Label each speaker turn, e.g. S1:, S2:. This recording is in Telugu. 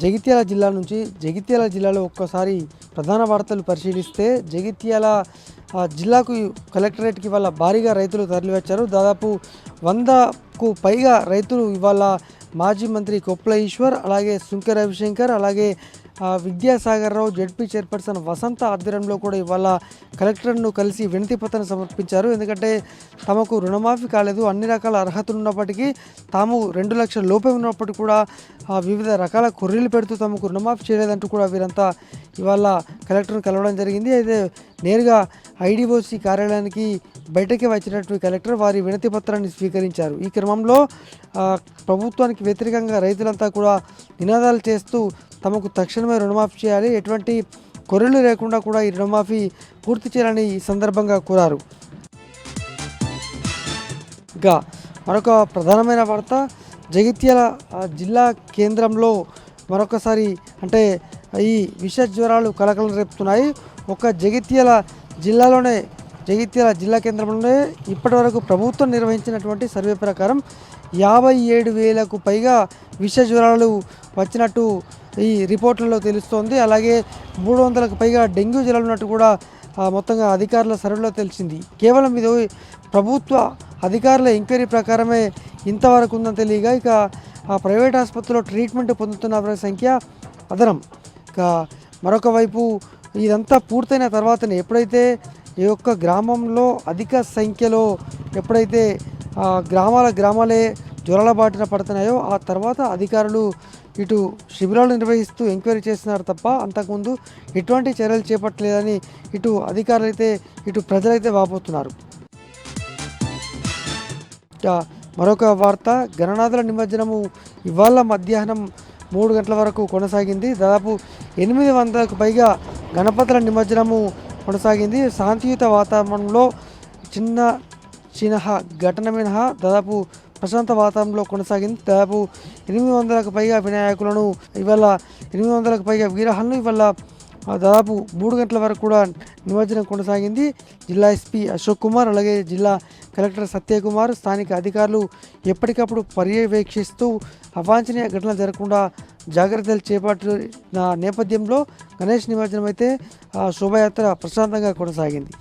S1: జగిత్యాల జిల్లా నుంచి జగిత్యాల జిల్లాలో ఒక్కసారి ప్రధాన వార్తలు పరిశీలిస్తే జగిత్యాల జిల్లాకు కలెక్టరేట్కి ఇవాళ భారీగా రైతులు తరలివచ్చారు. దాదాపు 100కు పైగా రైతులు ఇవాళ మాజీ మంత్రి కొప్పుల ఈశ్వర్, అలాగే సుంకె రవిశంకర్, అలాగే విద్యాసాగర్ రావు, జడ్పీ చైర్పర్సన్ వసంత ఆధ్వర్యంలో కూడా ఇవాళ కలెక్టర్ను కలిసి వినతి పత్రం సమర్పించారు. ఎందుకంటే తమకు రుణమాఫీ కాలేదు, అన్ని రకాల అర్హతలు ఉన్నప్పటికీ తాము 2 లక్షల లోపే ఉన్నప్పటికీ కూడా వివిధ రకాల కొర్రీలు పెడుతూ తమకు రుణమాఫీ చేయలేదంటూ కూడా వీరంతా ఇవాళ కలెక్టర్ను కలవడం జరిగింది. అయితే నేరుగా ఐడిఓసి కార్యాలయానికి బయటకే వచ్చినటువంటి కలెక్టర్ వారి వినతి పత్రాన్ని స్వీకరించారు. ఈ క్రమంలో ప్రభుత్వానికి వ్యతిరేకంగా రైతులంతా కూడా నినాదాలు చేస్తూ తమకు తక్షణమే రుణమాఫీ చేయాలి, ఎటువంటి కొర్రీలు లేకుండా కూడా ఈ రుణమాఫీ పూర్తి చేయాలని ఈ సందర్భంగా కోరారు. ఇంకా మరొక ప్రధానమైన వార్త, జగిత్యాల జిల్లా కేంద్రంలో మరొకసారి అంటే ఈ విష జ్వరాలు కలకలం రేపుతున్నాయి. ఒక జగిత్యాల జిల్లా కేంద్రంలోనే ఇప్పటివరకు ప్రభుత్వం నిర్వహించినటువంటి సర్వే ప్రకారం 57,000కు పైగా విష జ్వరాలు వచ్చినట్టు ఈ రిపోర్ట్లలో తెలుస్తోంది. అలాగే 300కు పైగా డెంగ్యూ జ్వరాలు ఉన్నట్టు కూడా మొత్తంగా అధికారుల సర్వేలో తెలిసింది. కేవలం ఇది ప్రభుత్వ అధికారుల ఎంక్వైరీ ప్రకారమే ఇంతవరకు ఉందని తెలియగా ఇక ప్రైవేట్ ఆసుపత్రిలో ట్రీట్మెంట్ పొందుతున్న వారి సంఖ్య అదనం. ఇక మరొక వైపు ఇదంతా పూర్తయిన తర్వాతనే ఎప్పుడైతే ఈ యొక్క గ్రామంలో అధిక సంఖ్యలో ఎప్పుడైతే గ్రామాలే జ్వరాల బాటిన పడుతున్నాయో ఆ తర్వాత అధికారులు ఇటు శిబిరాలు నిర్వహిస్తూ ఎంక్వైరీ చేస్తున్నారు తప్ప అంతకుముందు ఎటువంటి చర్యలు చేపట్టలేదని ఇటు అధికారులు అయితే ఇటు ప్రజలైతే వాపోతున్నారు. మరొక వార్త, గణనాథుల నిమజ్జనము ఇవాళ మధ్యాహ్నం 3 గంటల వరకు కొనసాగింది. దాదాపు 800కు పైగా గణపతుల నిమజ్జనము కొనసాగింది. శాంతియుత వాతావరణంలో చిన్న ఘటన మినహా దాదాపు ప్రశాంత వాతావరణంలో కొనసాగింది. దాదాపు 800కు పైగా వినాయకులను ఇవాళ 800కు పైగా విగ్రహాలను ఇవాళ దాదాపు 3 గంటల వరకు కూడా నిమజ్జనం కొనసాగింది. జిల్లా ఎస్పీ అశోక్ కుమార్, అలాగే జిల్లా కలెక్టర్ సత్యకుమార్, స్థానిక అధికారులు ఎప్పటికప్పుడు పర్యవేక్షిస్తూ అవాంఛనీయ ఘటనలు జరగకుండా జాగ్రత్తలు చేపట్టిన నేపథ్యంలో గణేష్ నిమజ్జనం అయితే శోభాయాత్ర ప్రశాంతంగా కొనసాగింది.